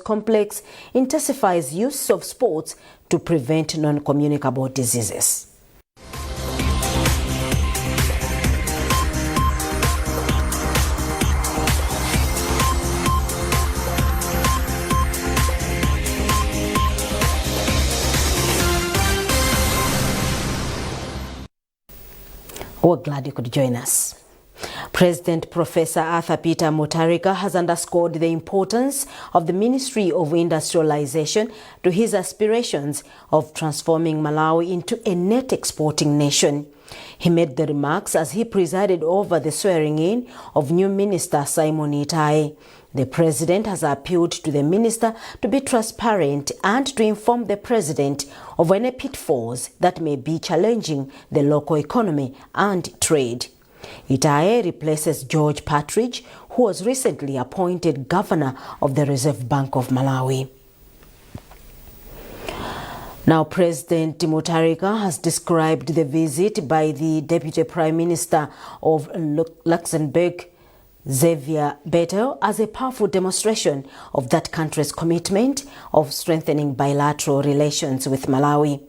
complex intensifies use of sports to prevent non-communicable diseases. We're glad you could join us. President Professor Arthur Peter Mutharika has underscored the importance of the Ministry of Industrialization to his aspirations of transforming Malawi into a net exporting nation. He made the remarks as he presided over the swearing-in of new Minister Simon Itaye. The President has appealed to the Minister to be transparent and to inform the President of any pitfalls that may be challenging the local economy and trade. Itaye replaces George Partridge, who was recently appointed Governor of the Reserve Bank of Malawi. Now, President Mutharika has described the visit by the Deputy Prime Minister of Luxembourg, Xavier Bettel, as a powerful demonstration of that country's commitment of strengthening bilateral relations with Malawi.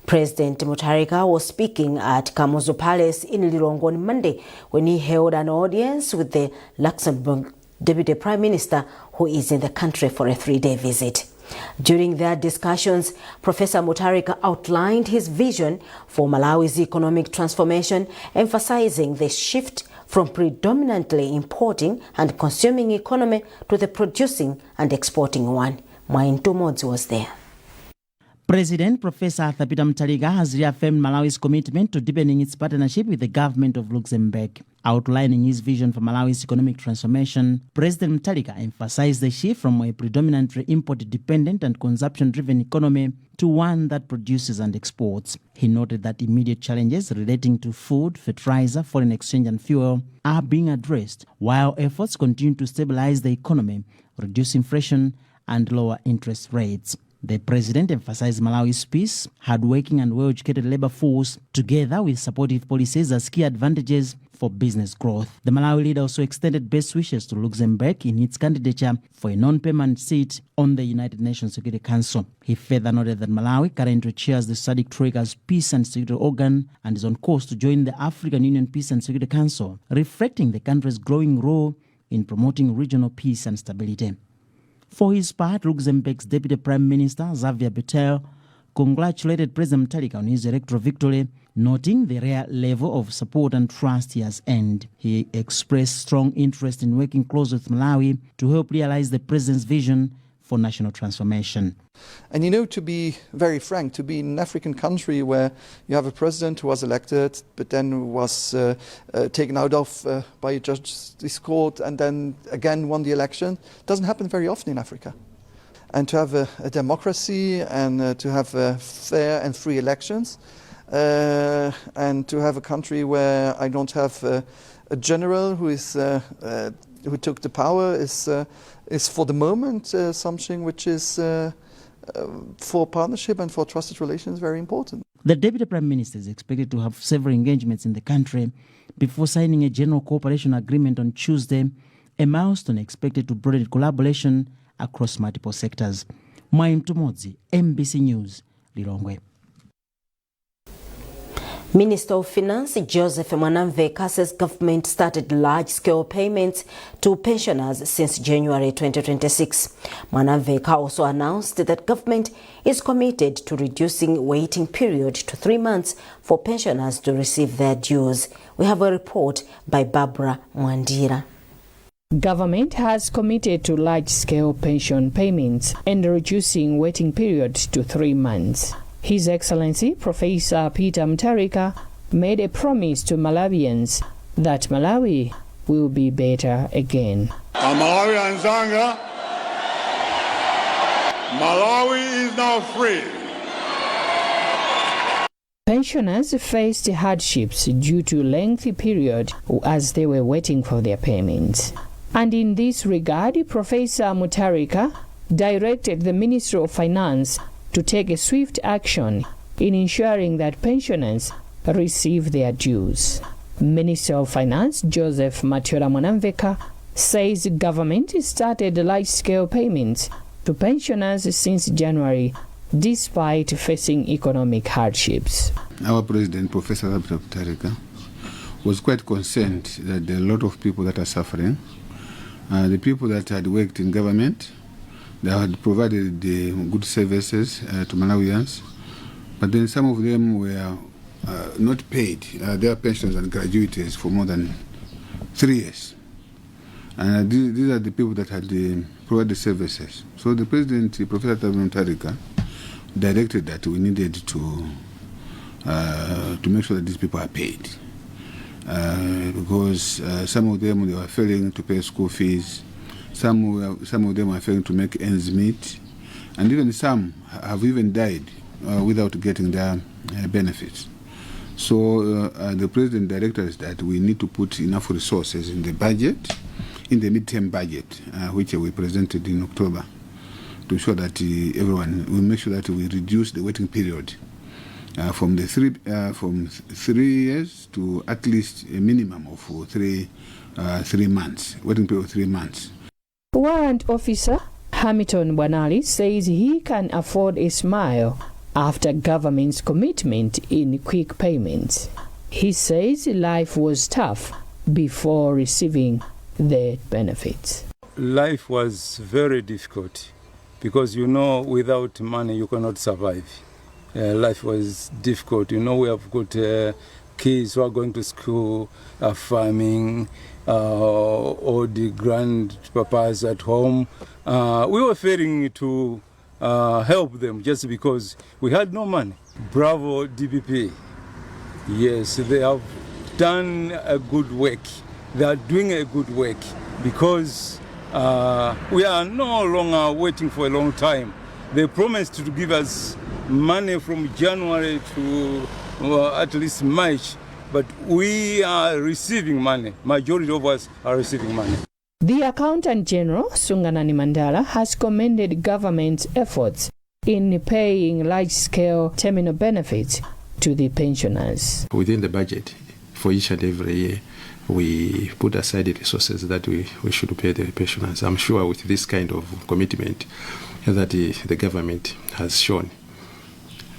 President Mutharika was speaking at Kamuzu Palace in Lero on Monday when he held an audience with the Luxembourg Deputy Prime Minister, who is in the country for a 3-day visit. During their discussions, Professor Mutharika outlined his vision for Malawi's economic transformation, emphasizing the shift from predominantly importing and consuming economy to the producing and exporting one. Maintu Modzi was there. President Professor Arthur Peter Mutharika has reaffirmed Malawi's commitment to deepening its partnership with the government of Luxembourg. Outlining his vision for Malawi's economic transformation, President Mutharika emphasized the shift from a predominantly import-dependent and consumption-driven economy to one that produces and exports. He noted that immediate challenges relating to food, fertilizer, foreign exchange and fuel are being addressed, while efforts continue to stabilize the economy, reduce inflation and lower interest rates. The President emphasized Malawi's peace, hardworking and well-educated labor force, together with supportive policies as key advantages for business growth. The Malawi leader also extended best wishes to Luxembourg in its candidature for a non-permanent seat on the United Nations Security Council. He further noted that Malawi currently chairs the SADC Troika's Peace and Security Organ and is on course to join the African Union Peace and Security Council, reflecting the country's growing role in promoting regional peace and stability. For his part, Luxembourg's Deputy Prime Minister, Xavier Bettel, congratulated President Mutharika on his electoral victory, noting the rare level of support and trust he has earned. He expressed strong interest in working closely with Malawi to help realize the President's vision for national transformation. And to be very frank, to be in an African country where you have a president who was elected but then was taken out of by a justice court and then again won the election, doesn't happen very often in Africa. And to have a democracy and to have fair and free elections and to have a country where I don't have a general who is who took the power is for the moment something which is for partnership and for trusted relations very important. The Deputy Prime Minister is expected to have several engagements in the country before signing a general cooperation agreement on Tuesday, a milestone expected to broaden collaboration across multiple sectors. Maintu Modzi, MBC News, Lilongwe. Minister of Finance Joseph Mwanamveka says government started large-scale payments to pensioners since January 2026. Mwanamveka also announced that government is committed to reducing waiting period to 3 months for pensioners to receive their dues. We have a report by Barbara Mwandira. Government has committed to large-scale pension payments and reducing waiting periods to 3 months. His Excellency Professor Peter Mutharika made a promise to Malawians that Malawi will be better again. Malawi Zanga, Malawi is now free. Pensioners faced hardships due to lengthy period as they were waiting for their payments. And in this regard, Professor Mutharika directed the Ministry of Finance to take a swift action in ensuring that pensioners receive their dues. Minister of Finance Joseph Mwanamveka says government started large-scale payments to pensioners since January, despite facing economic hardships. Our president, Professor Mutarika, was quite concerned that there are a lot of people that are suffering. The people that had worked in government, they had provided the good services to Malawians, but then some of them were not paid their pensions and gratuities for more than 3 years. And these are the people that had provided services. So the president, Professor Tamvani Mutarika, directed that we needed to make sure that these people are paid. Because some of them, they were failing to pay school fees, some of them are failing to make ends meet, and even some have even died without getting their benefits. So the president directed us that we need to put enough resources in the budget, in the midterm budget, which we presented in October, to ensure that we make sure that we reduce the waiting period from 3 years to at least a minimum of 3 months, waiting period of 3 months. Warrant Officer Hamilton Banali says he can afford a smile after government's commitment in quick payments. He says life was tough before receiving the benefits. Life was very difficult because, without money you cannot survive. Life was difficult. We have got kids who are going to school, farming, all the grandpapas at home. We were failing to help them just because we had no money. Bravo, DPP. Yes, they have done a good work. They are doing a good work because we are no longer waiting for a long time. They promised to give us money from January to at least March, but we are receiving money. Majority of us are receiving money. The Accountant General, Sunganani Mandala, has commended government's efforts in paying large-scale terminal benefits to the pensioners. Within the budget for each and every year, we put aside the resources that we should pay the pensioners. I'm sure with this kind of commitment that the government has shown,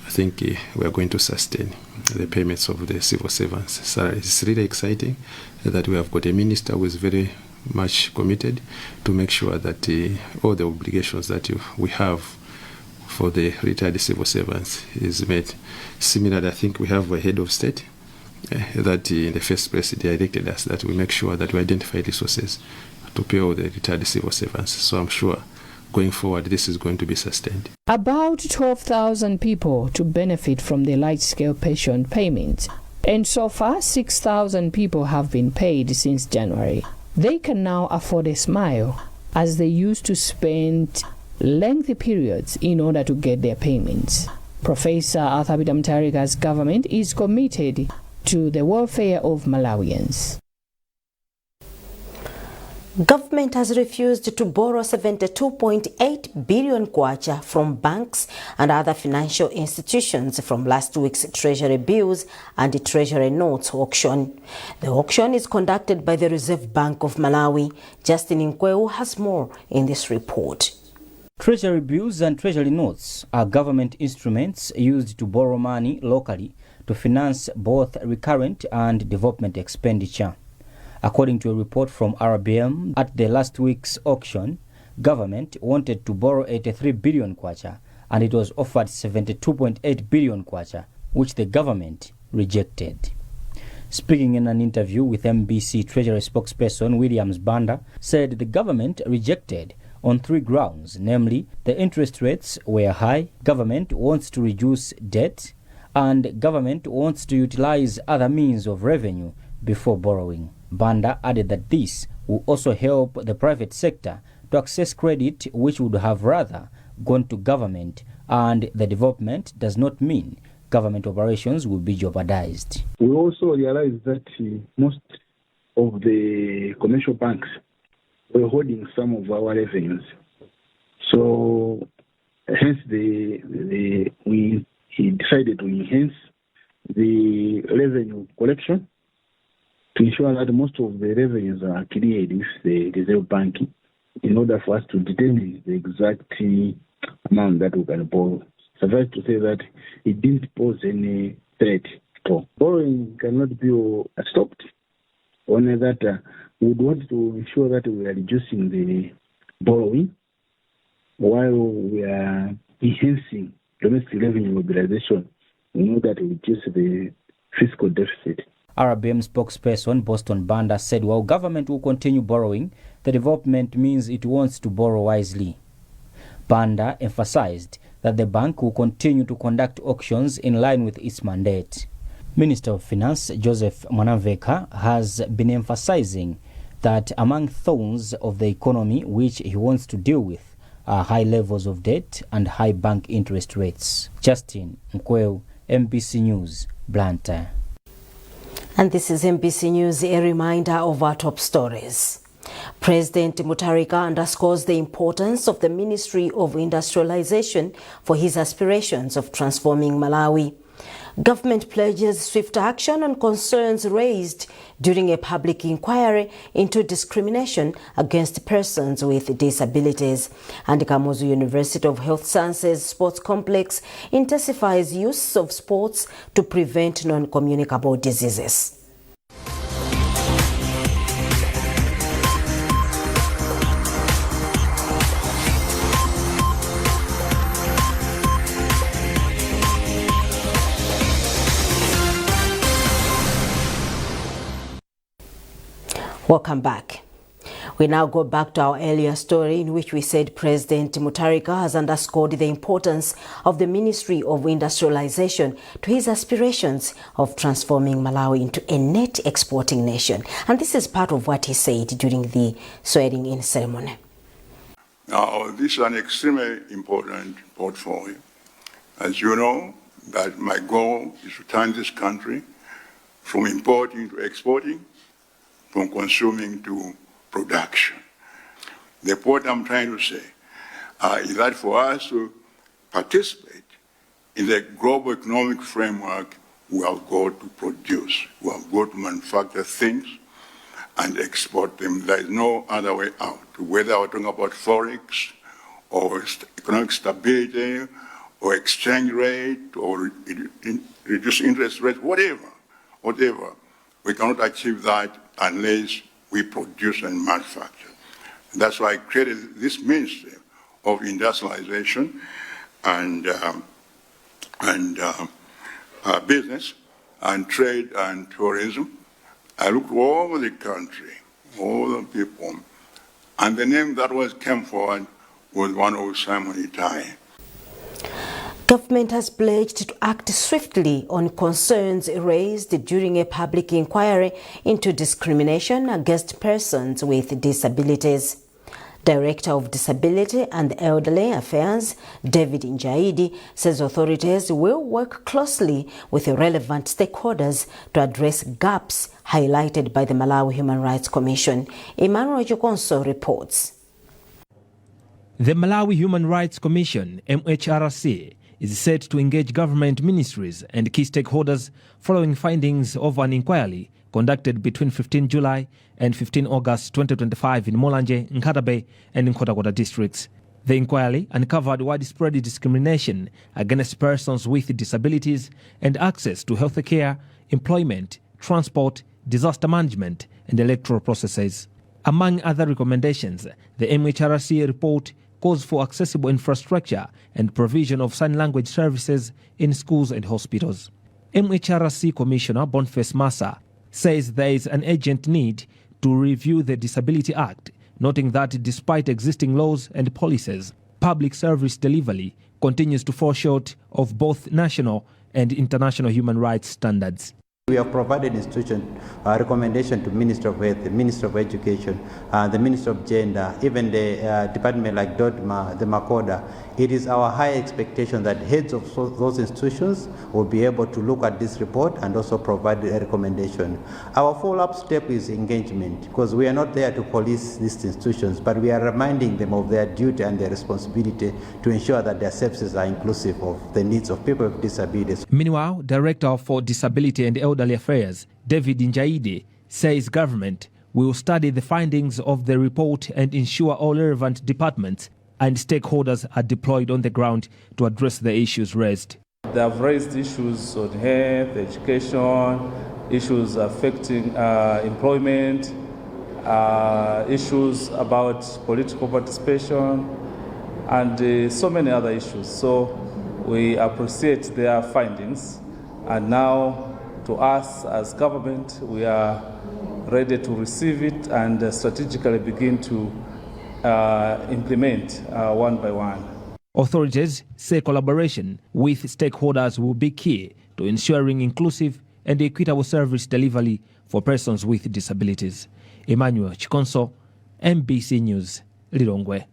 I think we are going to sustain the payments of the civil servants' salaries. It's really exciting that we have got a minister who is very much committed to make sure that all the obligations that we have for the retired civil servants is met. Similarly, I think we have a head of state that in the first place directed us that we make sure that we identify resources to pay all the retired civil servants. So I'm sure going forward this is going to be sustained. About 12,000 people to benefit from the large-scale pension payments, and so far 6,000 people have been paid since January. They can now afford a smile as they used to spend lengthy periods in order to get their payments. Professor Thabita Mutharika's government is committed to the welfare of Malawians. Government has refused to borrow 72.8 billion kwacha from banks and other financial institutions from last week's Treasury bills and Treasury notes auction. The auction is conducted by the Reserve Bank of Malawi. Justin Nkweu has more in this report. Treasury bills and Treasury notes are government instruments used to borrow money locally to finance both recurrent and development expenditure. According to a report from RBM, at the last week's auction, government wanted to borrow 83 billion kwacha and it was offered 72.8 billion kwacha, which the government rejected. Speaking in an interview with MBC Treasury spokesperson Williams Banda said the government rejected on 3 grounds, namely the interest rates were high, government wants to reduce debt, and government wants to utilize other means of revenue before borrowing. Banda added that this will also help the private sector to access credit which would have rather gone to government, and the development does not mean government operations will be jeopardized. We also realized that most of the commercial banks were holding some of our revenues. So hence we decided to enhance the revenue collection to ensure that most of the revenues are cleared with the Reserve Bank in order for us to determine the exact amount that we can borrow. Suffice to say that it didn't pose any threat at all. Borrowing cannot be stopped. Only that we would want to ensure that we are reducing the borrowing while we are enhancing domestic revenue mobilization in order to reduce the fiscal deficit. RBM spokesperson Boston Banda said while government will continue borrowing, the development means it wants to borrow wisely. Banda emphasized that the bank will continue to conduct auctions in line with its mandate. Minister of Finance Joseph Mwanamveka has been emphasizing that among thorns of the economy which he wants to deal with are high levels of debt and high bank interest rates. Justin Mkweu, MBC News, Blantyre. And this is MBC News, a reminder of our top stories. President Mutharika underscores the importance of the Ministry of Industrialization for his aspirations of transforming Malawi. Government pledges swift action on concerns raised during a public inquiry into discrimination against persons with disabilities. And Kamuzu University of Health Sciences Sports Complex intensifies use of sports to prevent non-communicable diseases. Welcome back. We now go back to our earlier story in which we said President Mutharika has underscored the importance of the Ministry of Industrialization to his aspirations of transforming Malawi into a net exporting nation. And this is part of what he said during the swearing-in ceremony. Now, this is an extremely important portfolio. As you know, that my goal is to turn this country from importing to exporting, from consuming to production. The point I'm trying to say is that for us to participate in the global economic framework, we have got to produce, we have got to manufacture things and export them. There is no other way out. Whether we're talking about forex or economic stability or exchange rate or reduce interest rate, whatever, we cannot achieve that unless we produce and manufacture. That's why I created this Ministry of Industrialization and Business and Trade and Tourism. I looked all over the country, all the people, and the name that came forward was one of Simon Itai. Government has pledged to act swiftly on concerns raised during a public inquiry into discrimination against persons with disabilities. Director of Disability and Elderly Affairs, David Njaidi, says authorities will work closely with the relevant stakeholders to address gaps highlighted by the Malawi Human Rights Commission. Emmanuel Jokonso reports. The Malawi Human Rights Commission, MHRC, is set to engage government ministries and key stakeholders following findings of an inquiry conducted between 15 July and 15 August 2025 in Mulanje, Nkatabe, and Nkhotakota districts. The inquiry uncovered widespread discrimination against persons with disabilities and access to health care, employment, transport, disaster management, and electoral processes. Among other recommendations, the MHRC report calls for accessible infrastructure and provision of sign language services in schools and hospitals. MHRC Commissioner Boniface Massa says there is an urgent need to review the Disability Act, noting that despite existing laws and policies, public service delivery continues to fall short of both national and international human rights standards. We have provided institution recommendation to Minister of Health, the Minister of Education, the Minister of Gender, even the department like DOTMA, the Makoda. It is our high expectation that heads of those institutions will be able to look at this report and also provide a recommendation. Our follow-up step is engagement, because we are not there to police these institutions, but we are reminding them of their duty and their responsibility to ensure that their services are inclusive of the needs of people with disabilities. Meanwhile, Director for Disability and Elderly Affairs, David Njaidi, says government We will study the findings of the report and ensure all relevant departments and stakeholders are deployed on the ground to address the issues raised. They have raised issues on health, education, issues affecting employment, issues about political participation, and so many other issues. So we appreciate their findings, and now to us as government, we are ready to receive it and strategically begin to implement one by one. Authorities say collaboration with stakeholders will be key to ensuring inclusive and equitable service delivery for persons with disabilities. Emmanuel Chikonso, MBC News, Lilongwe.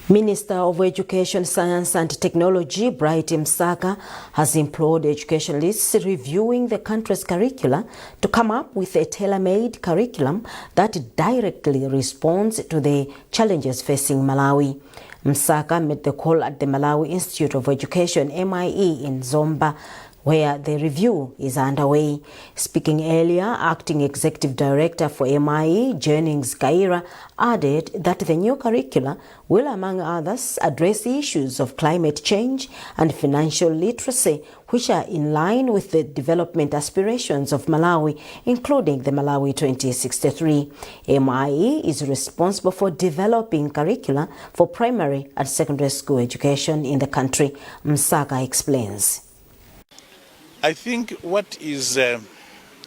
Minister of Education, Science and Technology, Bright Msaka, has implored educationalists reviewing the country's curricula to come up with a tailor-made curriculum that directly responds to the challenges facing Malawi. Msaka made the call at the Malawi Institute of Education, MIE, in Zomba, where the review is underway. Speaking earlier, Acting Executive Director for MIE, Jennings Kaira, added that the new curricula will, among others, address the issues of climate change and financial literacy, which are in line with the development aspirations of Malawi, including the Malawi 2063. MIE is responsible for developing curricula for primary and secondary school education in the country. Msaka explains. I think what is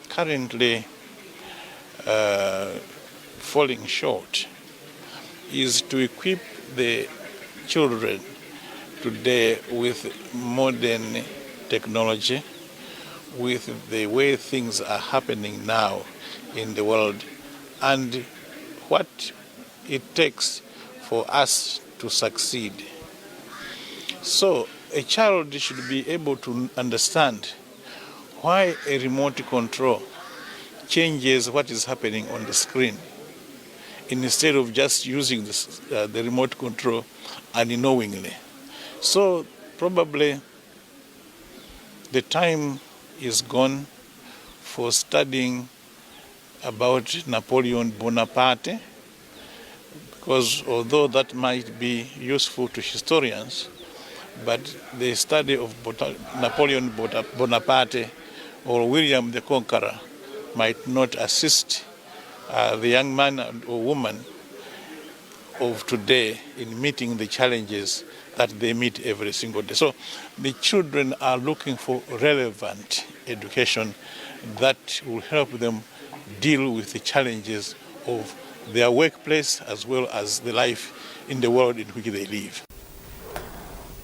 currently falling short is to equip the children today with modern technology, with the way things are happening now in the world, and what it takes for us to succeed. So a child should be able to understand why a remote control changes what is happening on the screen, instead of just using the remote control unknowingly. So probably the time is gone for studying about Napoleon Bonaparte, because although that might be useful to historians, but the study of Napoleon Bonaparte or William the Conqueror might not assist the young man or woman of today in meeting the challenges that they meet every single day. So the children are looking for relevant education that will help them deal with the challenges of their workplace as well as the life in the world in which they live.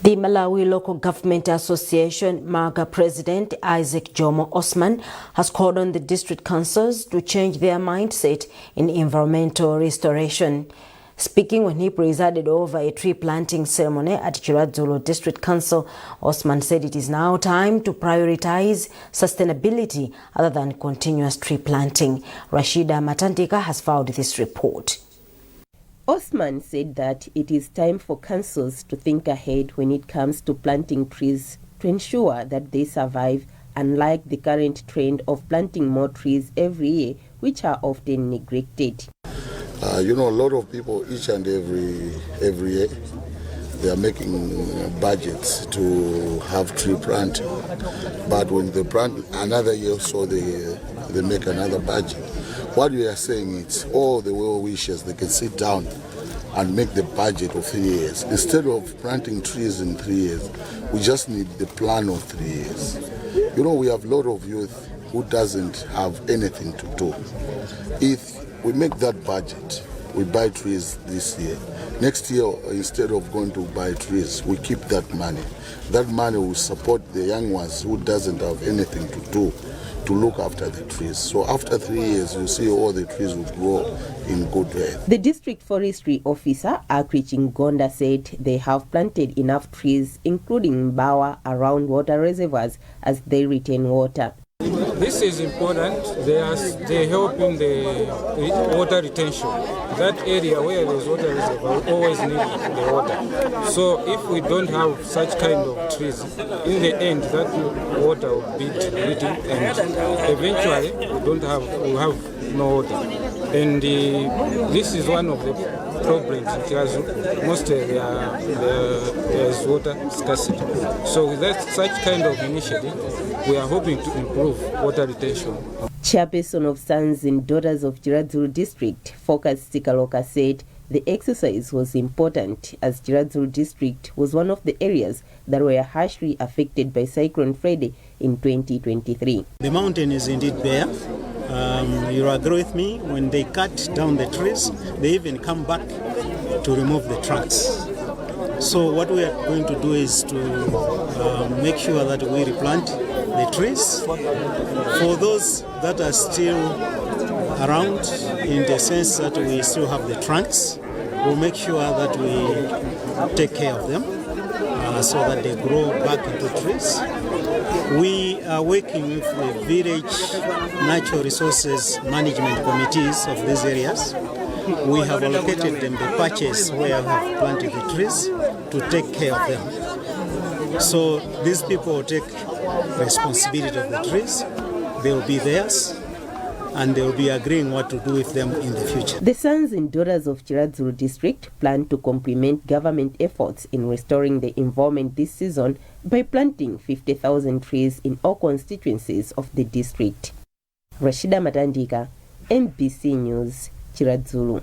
The Malawi Local Government Association MAGA President Isaac Jomo Osman has called on the district councils to change their mindset in environmental restoration. Speaking when he presided over a tree planting ceremony at Chiradzulu District Council, Osman said it is now time to prioritize sustainability other than continuous tree planting. Rashida Matandika has filed this report. Osman said that it is time for councils to think ahead when it comes to planting trees to ensure that they survive, unlike the current trend of planting more trees every year, which are often neglected. A lot of people each and every year, they are making budgets to have tree planting. But when they plant another year, so they make another budget. What we are saying is all the well wishers, they can sit down and make the budget of 3 years. Instead of planting trees in 3 years, we just need the plan of 3 years. We have a lot of youth who doesn't have anything to do. If we make that budget, we buy trees this year. Next year, instead of going to buy trees, we keep that money. That money will support the young ones who doesn't have anything to do, to look after the trees. So after 3 years, you see all the trees will grow in good health. The district forestry officer, Akrich Ngonda, said they have planted enough trees, including Mbawa, around water reservoirs as they retain water. This is important. They help in the water retention. That area where there's water reservoir always need the water. So if we don't have such kind of trees, in the end that water will be depleting, and eventually we'll have no water. And this is one of the problems because mostly there is water scarcity. So with such kind of initiative, we are hoping to improve water retention. Chairperson of Sons and Daughters of Chiradzulu District, Focus Sikaloka, said the exercise was important as Chiradzulu District was one of the areas that were harshly affected by Cyclone Freddy in 2023. The mountain is indeed bare. You'll agree with me, when they cut down the trees, they even come back to remove the trunks. So what we are going to do is to make sure that we replant the trees. For those that are still around, in the sense that we still have the trunks, we'll make sure that we take care of them so that they grow back into trees. We are working with the village natural resources management committees of these areas. We have allocated them the patches where we have planted the trees to take care of them. So these people will take responsibility of the trees. They will be theirs, and they will be agreeing what to do with them in the future. The Sons and Daughters of Chiradzulu District plan to complement government efforts in restoring the environment this season by planting 50,000 trees in all constituencies of the district. Rashida Matandika, MBC News, Chiradzulu.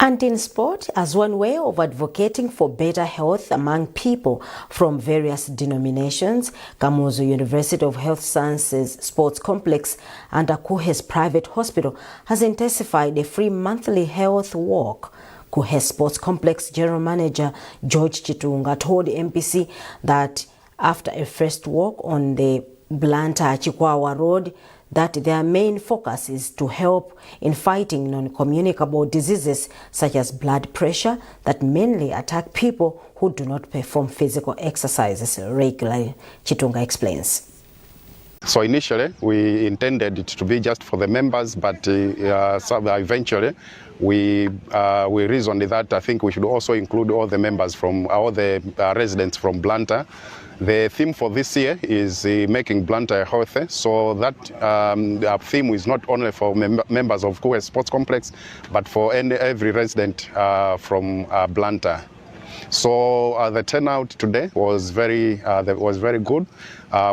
And in sport, as one way of advocating for better health among people from various denominations, Kamuzu University of Health Sciences Sports Complex and Akuhe's private hospital has intensified a free monthly health walk. Kuhe Sports Complex General Manager George Chitunga told MPC that after a first walk on the Blantyre-Chikwawa Road, that their main focus is to help in fighting non-communicable diseases such as blood pressure that mainly attack people who do not perform physical exercises regularly. Chitunga explains. So initially we intended it to be just for the members, but eventually we reasoned that I think we should also include all the members from all the residents from Blantyre. The theme for this year is making Blantyre healthy, so that theme is not only for members of Kuhe Sports Complex, but for every resident from Blantyre. So the turnout today was very good.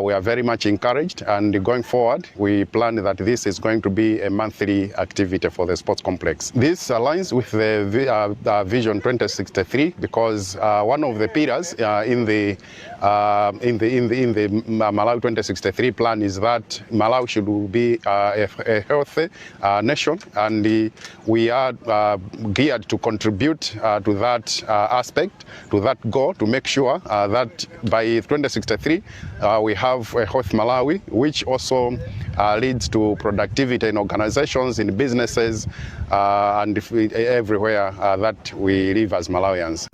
We are very much encouraged, and going forward, we plan that this is going to be a monthly activity for the sports complex. This aligns with the Vision 2063 because one of the pillars in the Malawi 2063 plan is that Malawi should be a healthy nation, and we are geared to contribute to that aspect, to that goal, to make sure that by 2063 we have a health Malawi, which also leads to productivity in organizations, in businesses, and everywhere that we live as Malawians.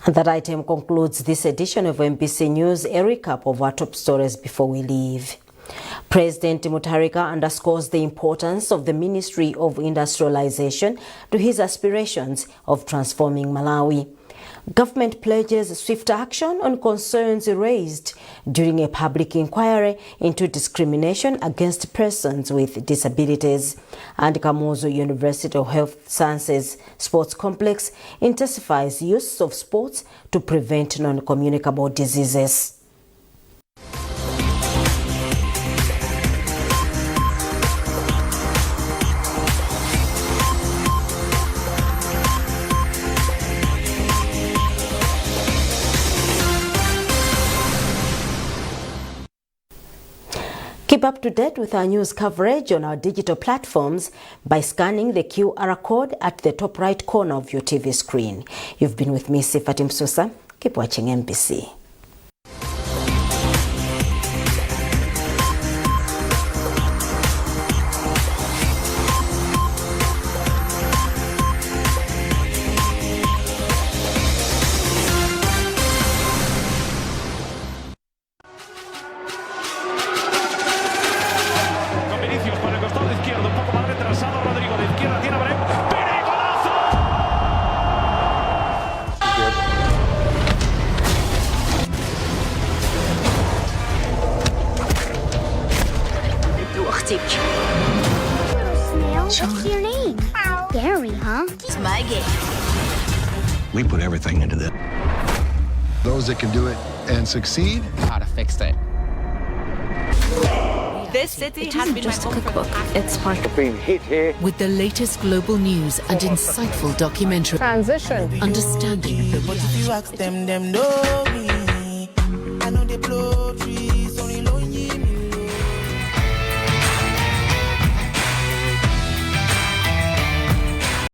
And that item concludes this edition of MPC News. A recap of our top stories before we leave. President Mutharika underscores the importance of the Ministry of Industrialization to his aspirations of transforming Malawi. Government pledges swift action on concerns raised during a public inquiry into discrimination against persons with disabilities. And Kamuzu University of Health Sciences Sports Complex intensifies use of sports to prevent non-communicable diseases. Keep up to date with our news coverage on our digital platforms by scanning the QR code at the top right corner of your TV screen. You've been with me, Sifatim Susa. Keep watching MPC. We put everything into this. Those that can do it and succeed, how to fix it. This city has been just a cookbook. It's part of being hit here with the latest global news and insightful documentary. Transition. Understanding the But if you ask them know me.